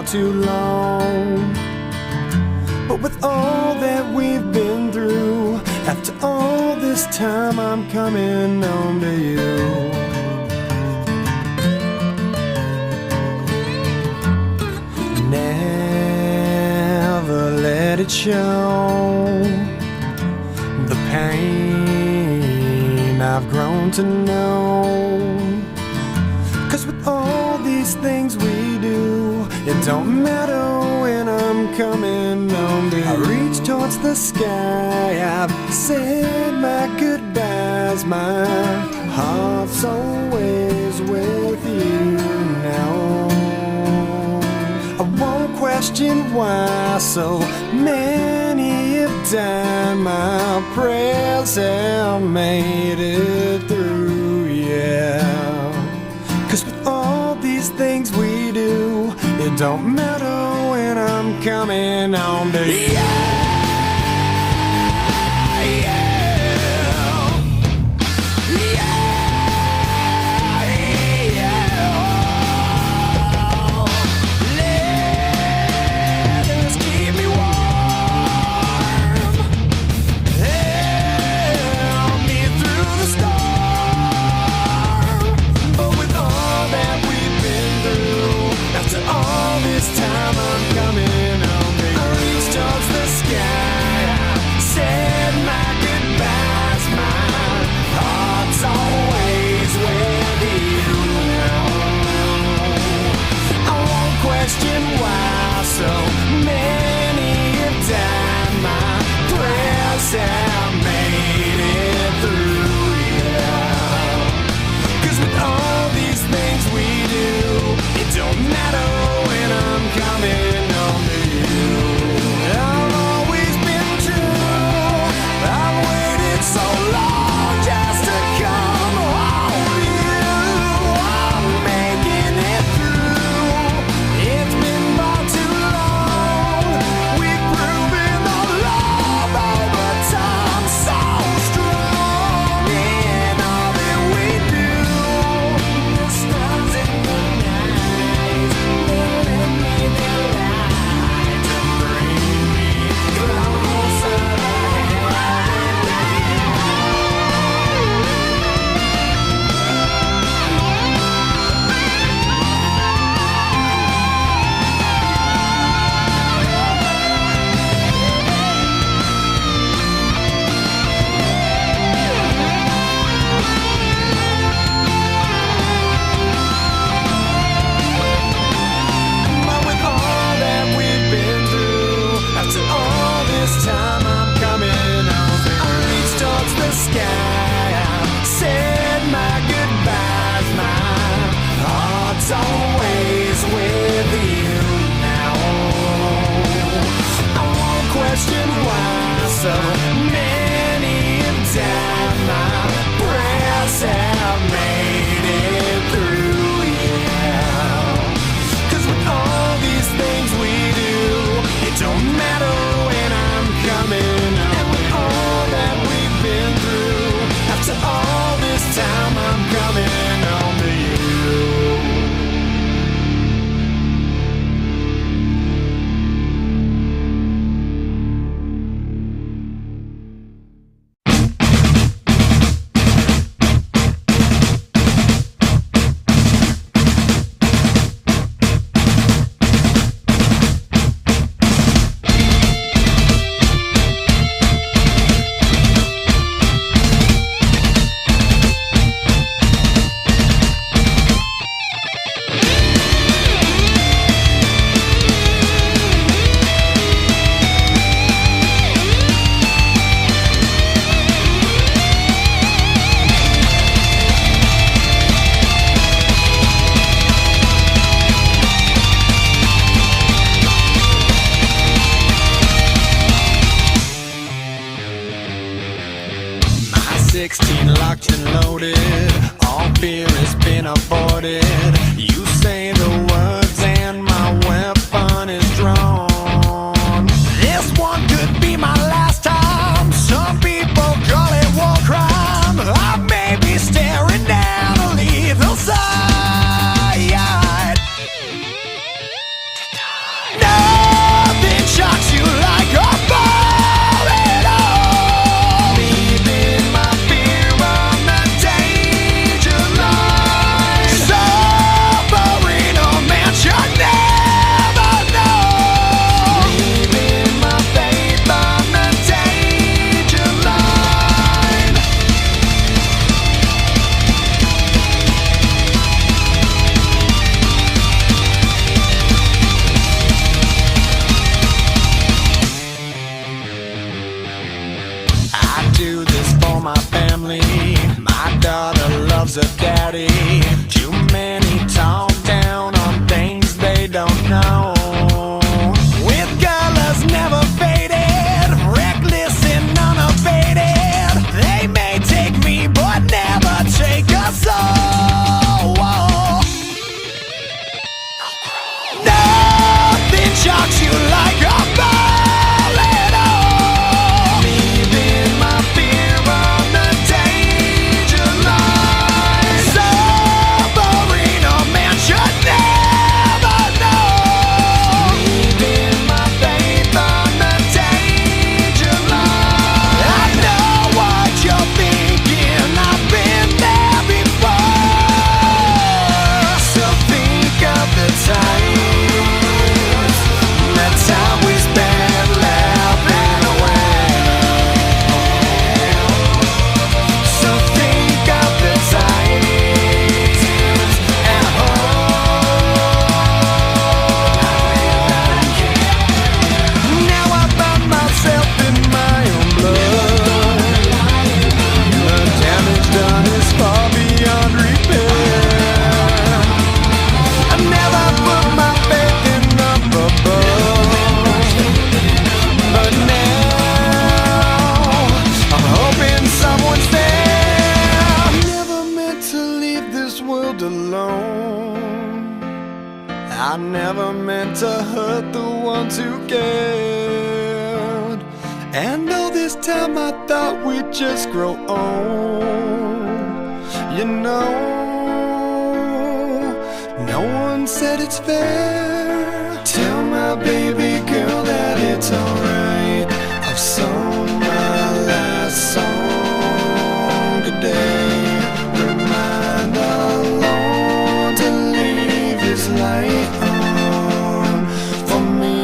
too long. But with all that we've been through, after all this time, I'm coming home to you. Never let it show the pain I've grown to know. 'Cause with all these things we do, it don't matter when I'm coming home to you. I reach towards the sky, I've said my goodbyes, my heart's always with you now. I won't question why so many have died, my prayers have made it through, yeah. 'Cause with all these things we do, it don't matter when I'm coming home to you. was a daddy. Too many talk down on things they don't know. With colors never faded, reckless and unabated. They may take me but never take us all. Nothing shocks you like a ball at all. Leaving my fear on the danger line. Suffering a man should never know. Leaving my faith on the danger line. I know what you're thinking, I've been there before. So think of the time we spent laughing away. So think of the times at home. Now I find myself in my own blood. The damage done is far beyond repair. I never put my faith in up above. But now I'm hoping someone's there. Never meant to leave this world alone. I never meant to hurt the ones who cared. And all this time I thought we'd just grow old. You know, no one said it's fair. Tell my baby girl that it's alright. I've sung my last song today. Remind the Lord to leave His light on for me.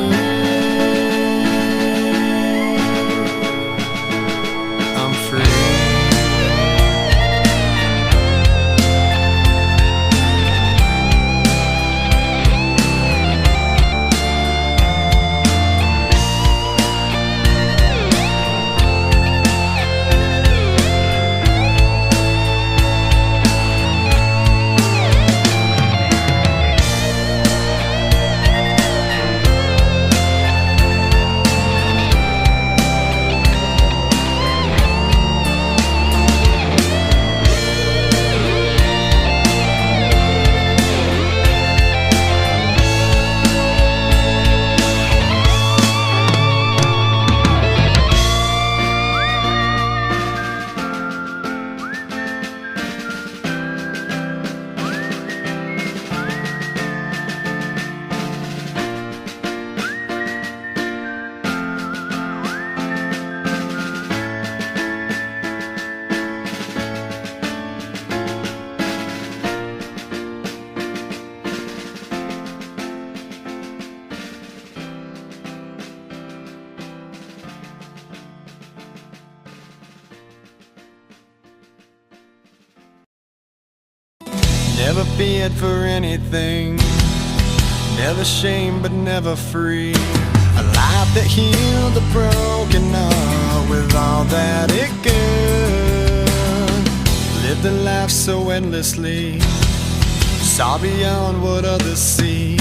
I'm free. Never feared for anything, never shamed but never free. A life that healed the broken heart with all that it could. Lived a life so endlessly, saw beyond what others see.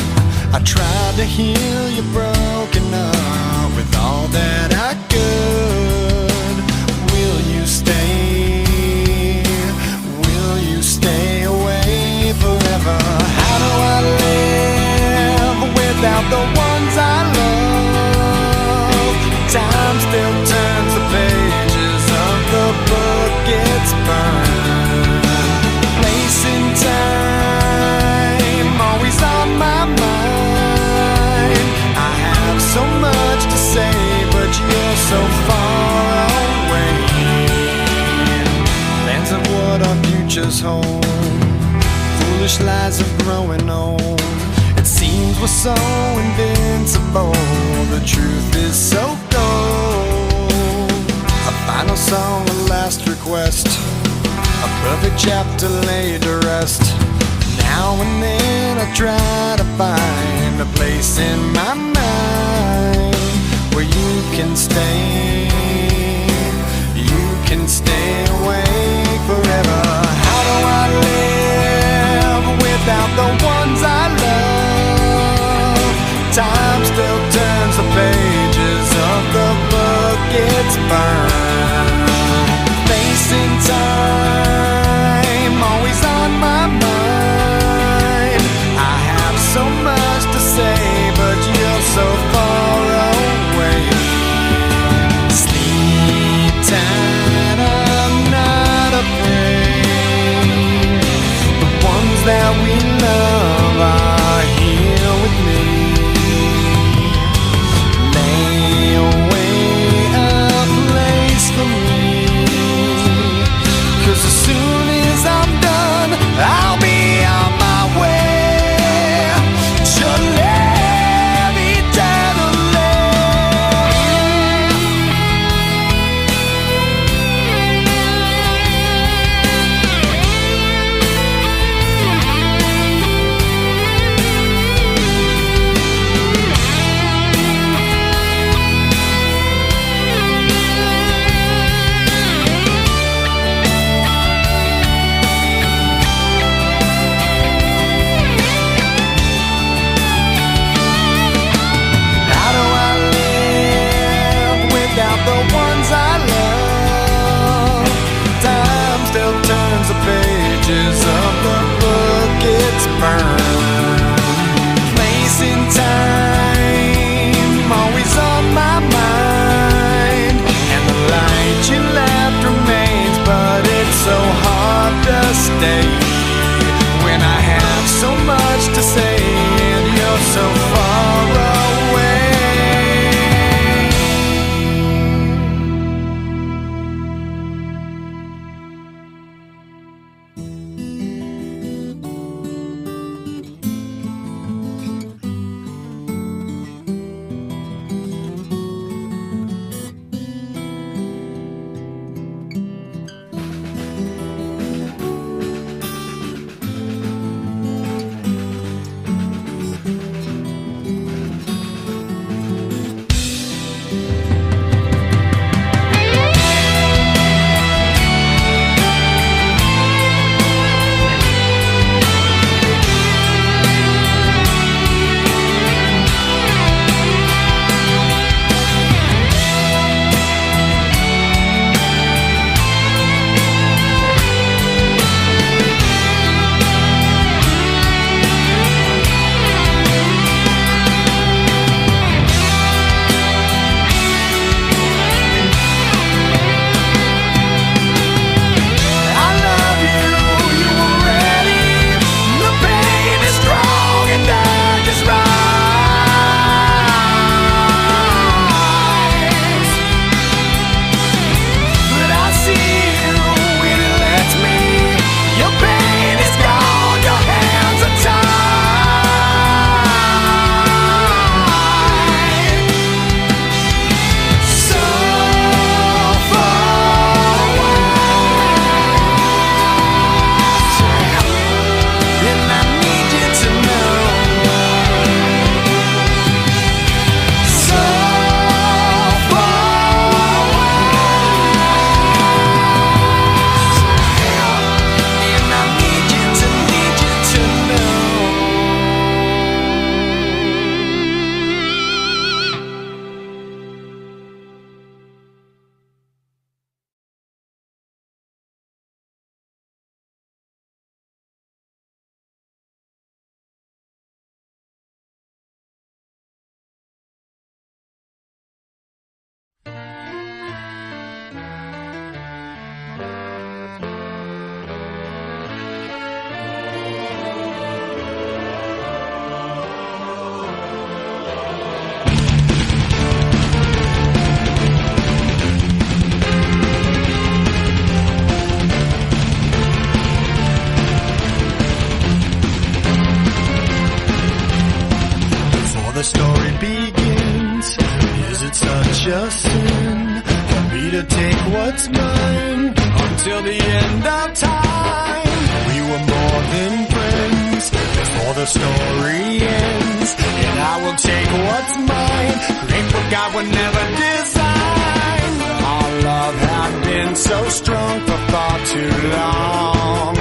I tried to heal your broken heart with all that I could. Will you stay? Will you stay away forever? How do I live without the ones I love? Time still turns the pages of the book, it's burned. Place and time always on my mind. I have so much to say, but you're so far away. Plans of what our futures hold, foolish lies of growing old. It seems we're so invincible, the truth is so cold. A final song, a last request, a perfect chapter laid to rest. Now and then I try to find a place in my mind where you can stay away forever. How do I live that we love are here with me. Lay away a place for me, 'cause as soon as I'm done, I'll be on my way to live eternally. How do I live without the ones I love? Time still turns the pages of the book it's burned. Place and time always on my mind, and the light you left remains, but it's so hard to stay when I have so much to say and you're so far away. The story begins. Is it such a sin for me to take what's mine until the end of time? We were more than friends before the story ends, and I will take what's mine. Great for God would never design. Our love had been so strong for far too long.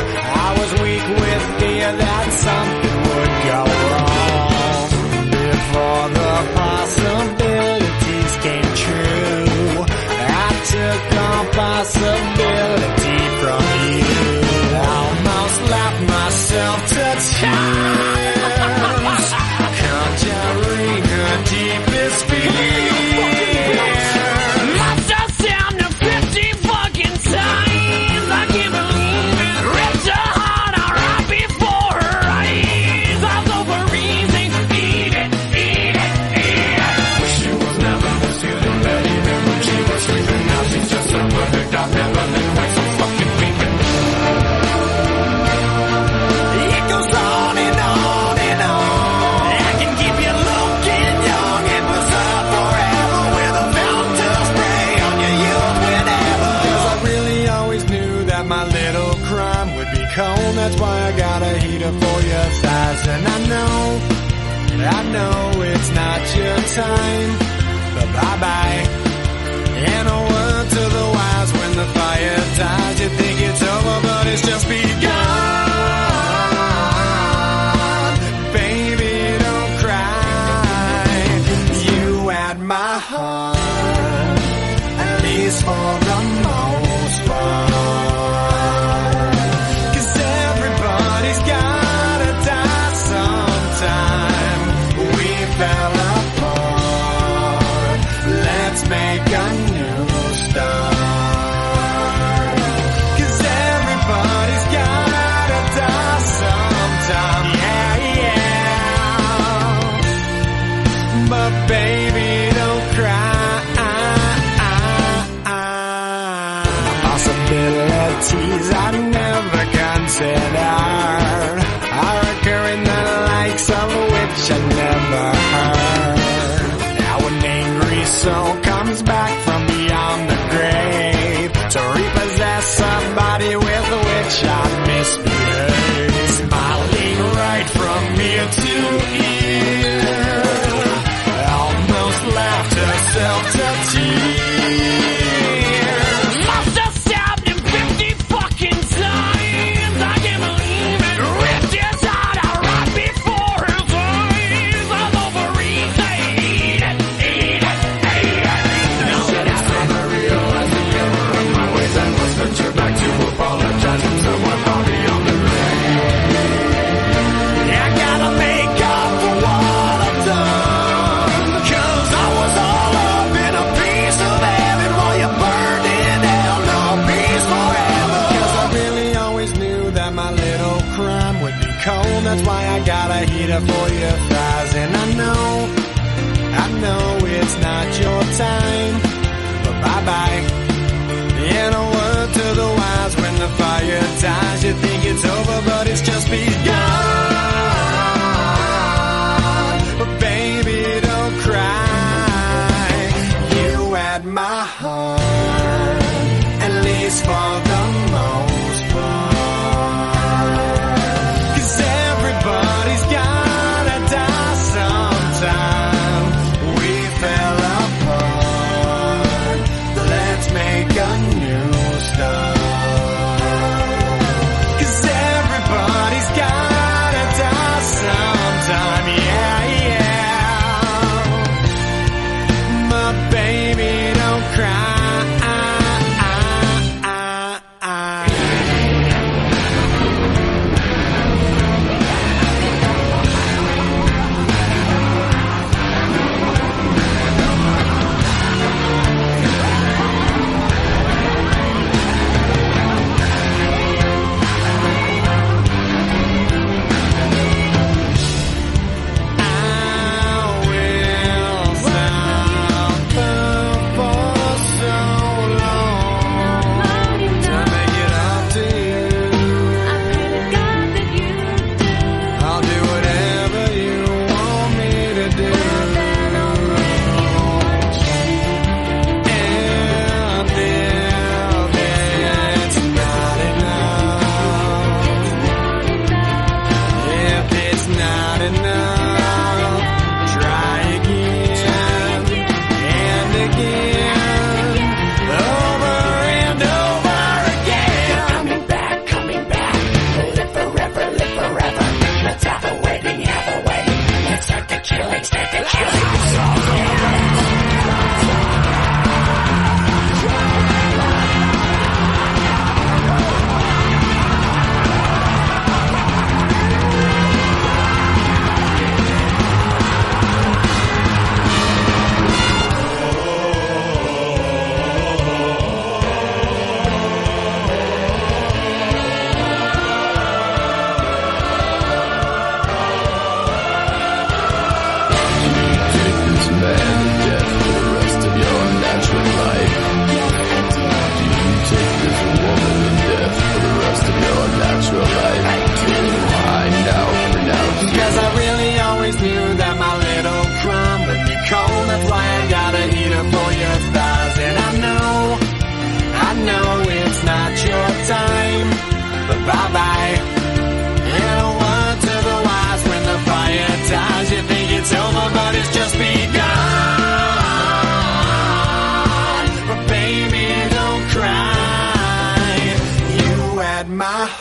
I was weak with fear that something would go wrong before the possibilities came true. I took on possibility from you. I almost laughed myself to tears, conjuring her deepest fear. Lost ourselves to 50 fucking times. I can't believe it. Ripped her heart out right before her why I got a heater for your thighs. And I know it's not your time, but bye-bye. And a word to the wise, when the fire dies, you think it's over, but it's just begun. Baby, don't cry. You had my heart, at least for the most part. 'Cause everybody's gotta die sometime. We fell apart. Let's make a new start. 'Cause everybody's gotta die sometime. Yeah, yeah. But baby, don't cry. Possibilities I never considered are occurring, the likes of which I never heard. Now an angry soul comes back from beyond the grave to repossess somebody with which I misbehaved. Smiling right from ear to ear, almost laughed herself to tears. Must have stabbed him 50 fucking times. I can't believe it. Ripped his heart out right before his eyes. I'll overeat it. Eat it. Now that I finally realized the error of my ways, I must venture back to apologize from someone far beyond the grave. I gotta make up for what I've done, 'cause I was all up in a piece of heaven while you burned in hell. No peace forever. 'Cause I really always knew that my little crime would be cold. That's why I got a heater for your thighs. And I know it's not your time, but bye-bye. And a word to the wise, when the fire dies, you think it's over, but it's just begun. But baby, don't cry. You had my heart, at least for the most part. 'Cause everybody's gotta die sometime. We fell apart. Let's make a new start. 'Cause everybody's got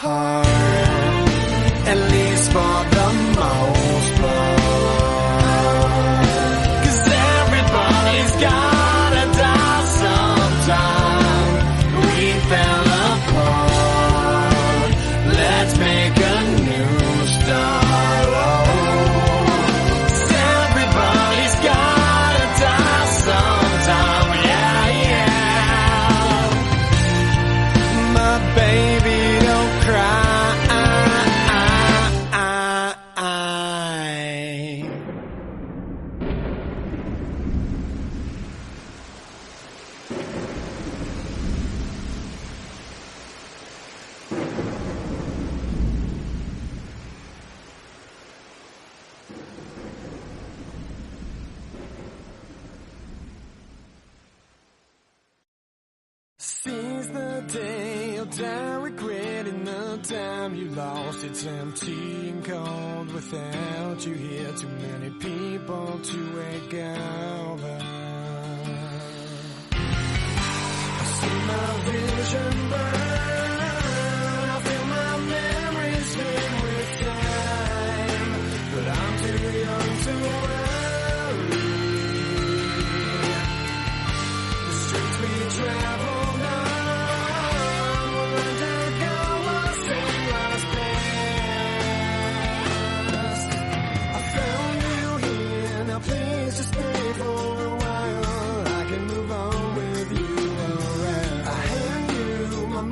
heart, at least for the most part. 'Cause everybody's gotta die sometime. We fell apart, let's make a new start. Oh, 'cause everybody's gotta die sometime. Yeah, yeah. My baby, don't cry. Seize the day, you'll die regretting the time you lost. It's empty and cold without you here. Too many people to wake over. I see my vision burn. I feel my memories fade with time. But I'm too young to worry. The streets we travel please just stay for a while. I can move on with you around. I hand you my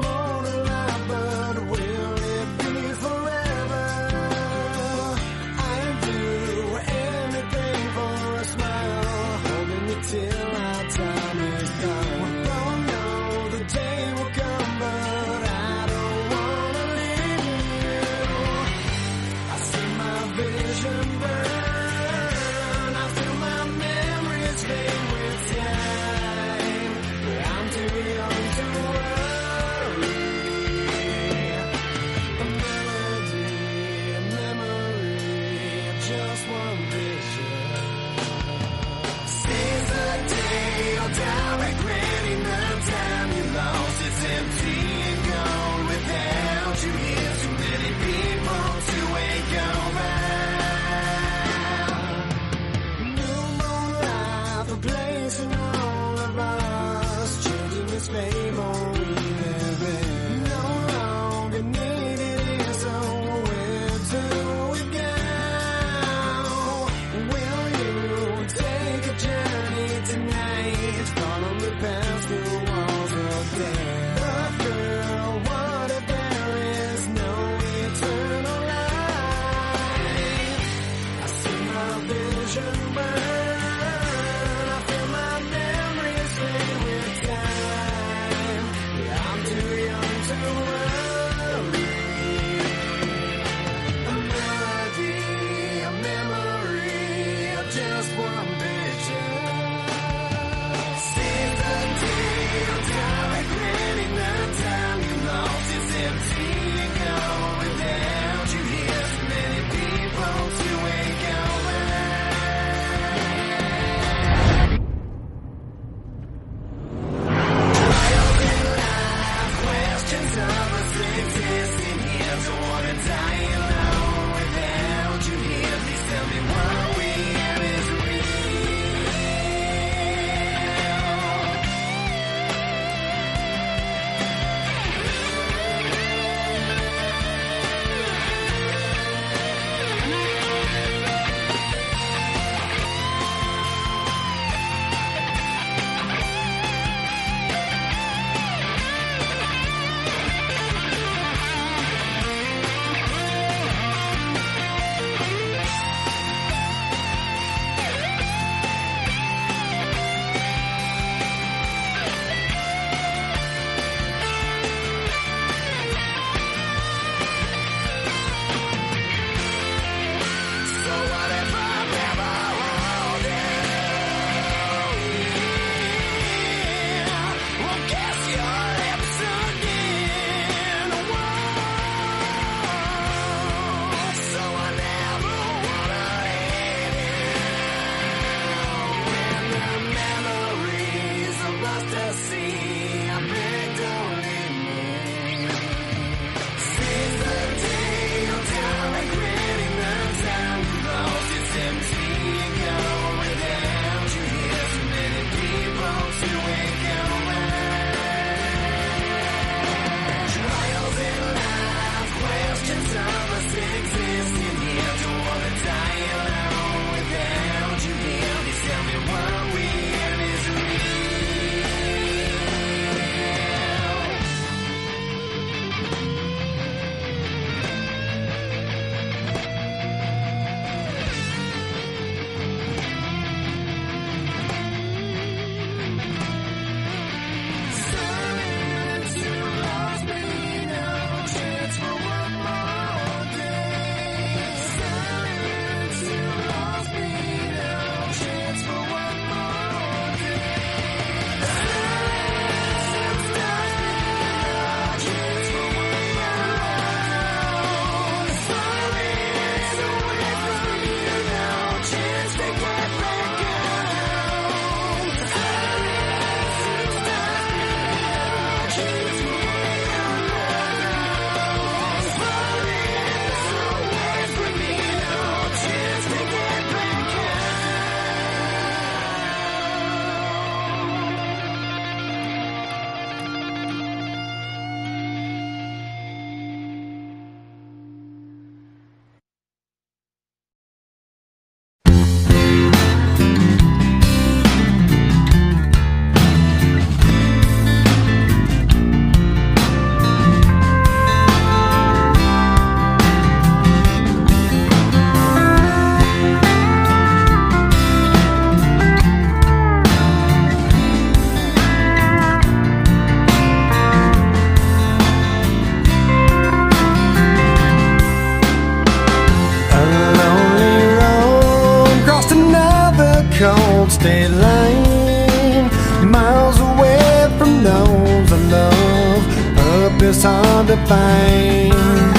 purpose hard to find.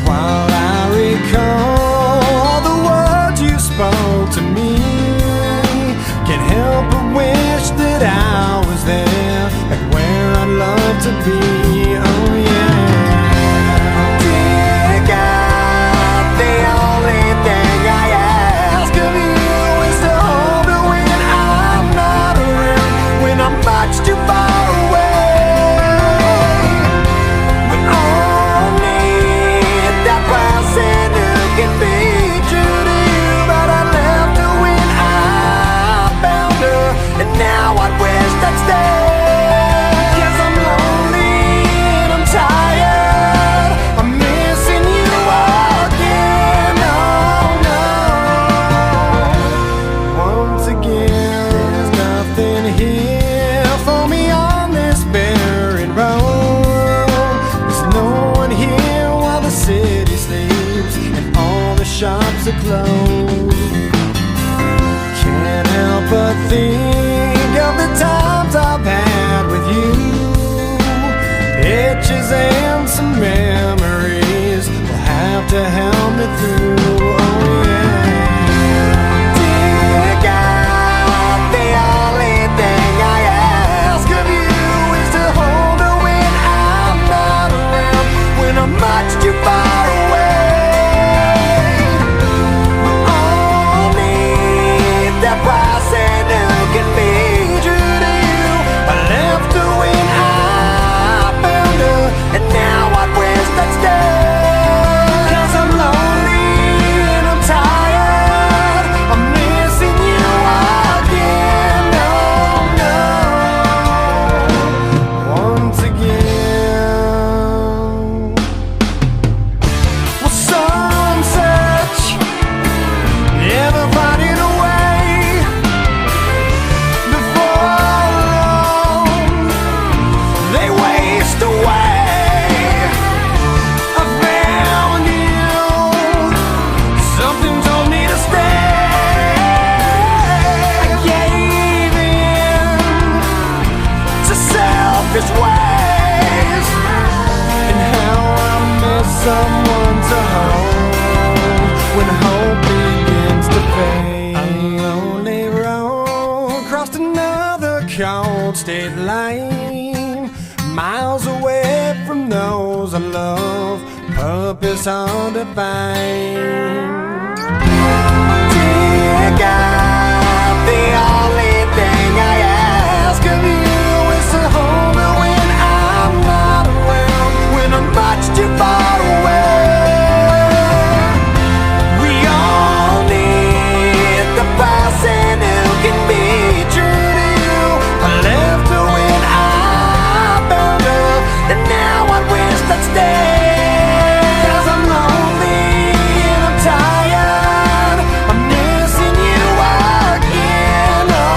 While I recall all the words you spoke to me, can't help but wish that I was there, like where I'd love to be. Oh yeah. Dear God, the only thing I ask of you is to hold me when I'm not around, when I'm much too far away. We all need that person who can be true to you, but I left her when I found her, and now I wish I'd stay. 'Cause I'm lonely and I'm tired, I'm missing you again. Oh no. Once again, there's nothing here for me on this barren road. There's no one here while the city sleeps and all the shops are closed. Can't help but think of the times I've had with you, itches and some memories will have to help me through. Oh yeah. Dear God, the only thing I ask of you is to hold her when I'm not around, when I'm much too far away. We all need that person who can be true to you. I left her when I found her, and now I wish I'd stay. 'Cause I'm lonely and I'm tired, I'm missing you again. Oh no. Once again. Well, some search, never finding a way. Before long, they waste away. I found you, something told me to stay. I gave in to selfish ways, and how I miss someone to hold when hope begins to fade. A lonely road crossed another cold state line, miles away from those I love, purpose hard to find. Dear God, the only thing I ask of you is to hold me when I'm not around, when I'm much too far away. We all need the person who can be true to you. I left her when I found her, and now I wish I'd stay. 'Cause I'm lonely and I'm tired, I'm missing you again. Oh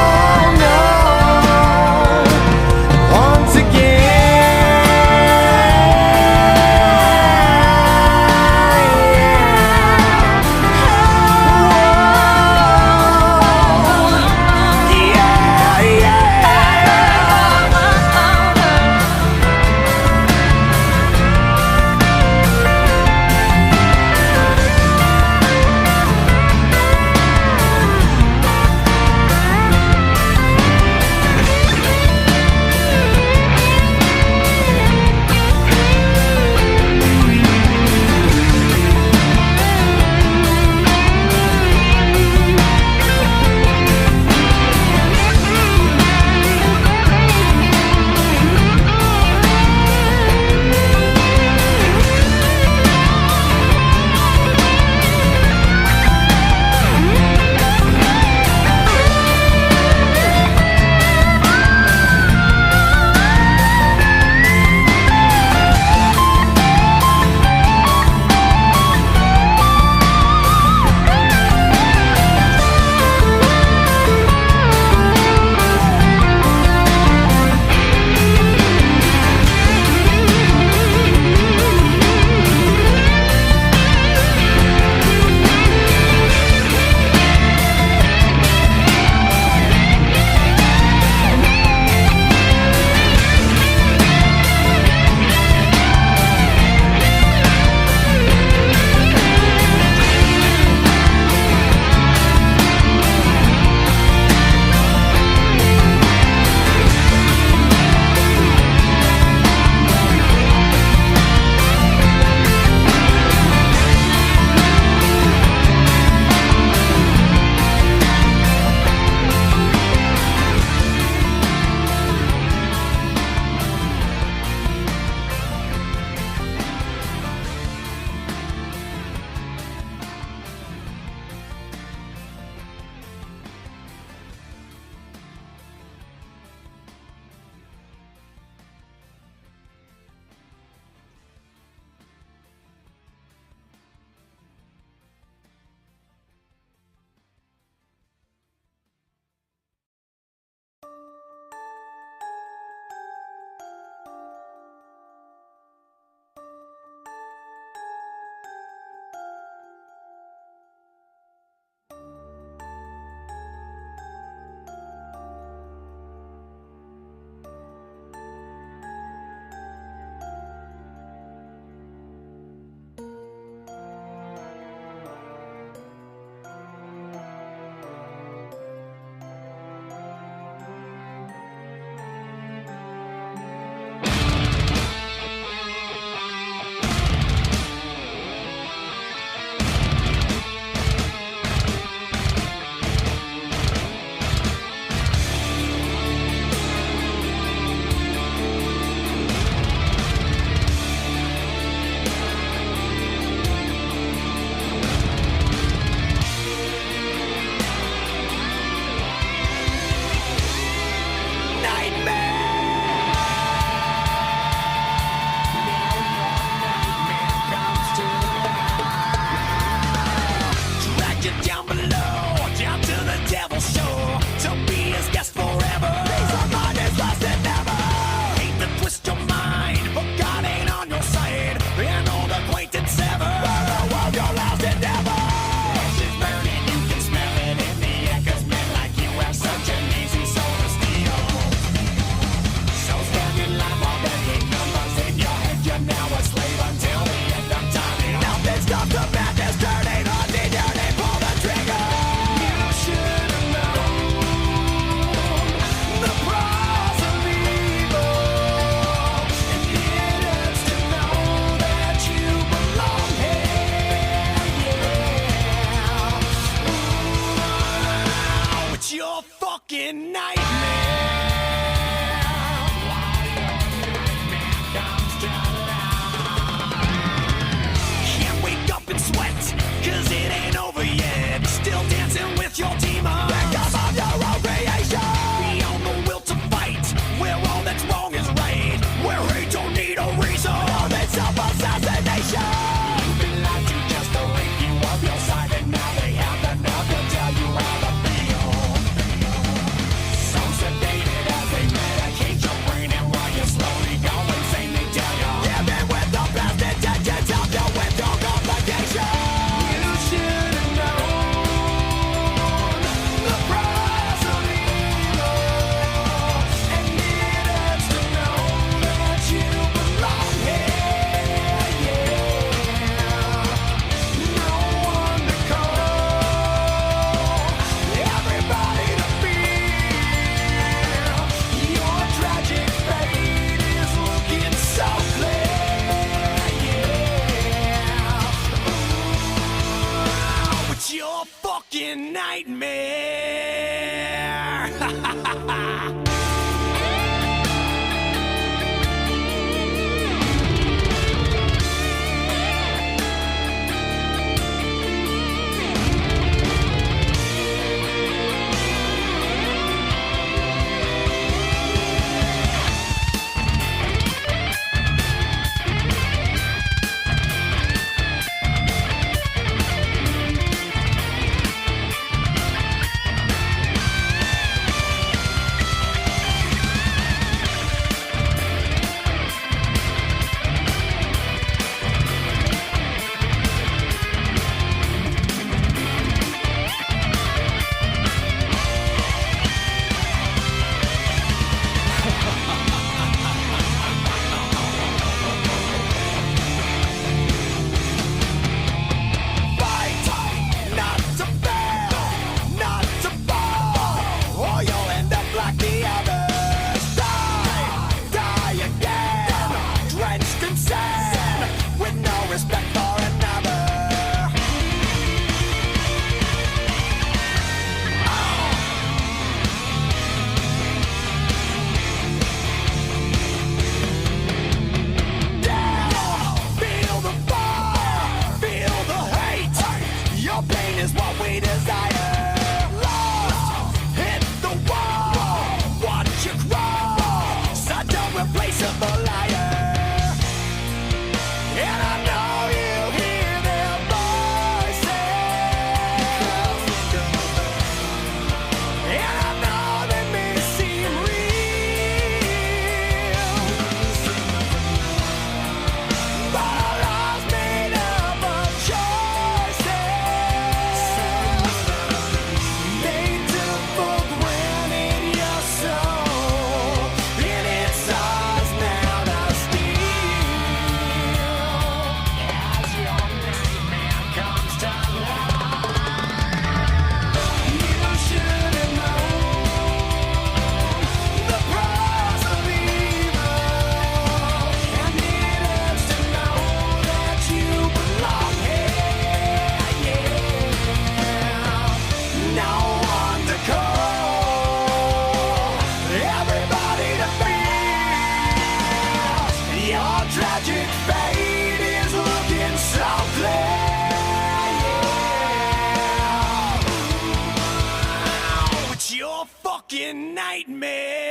nightmare.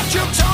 Watch your tongue.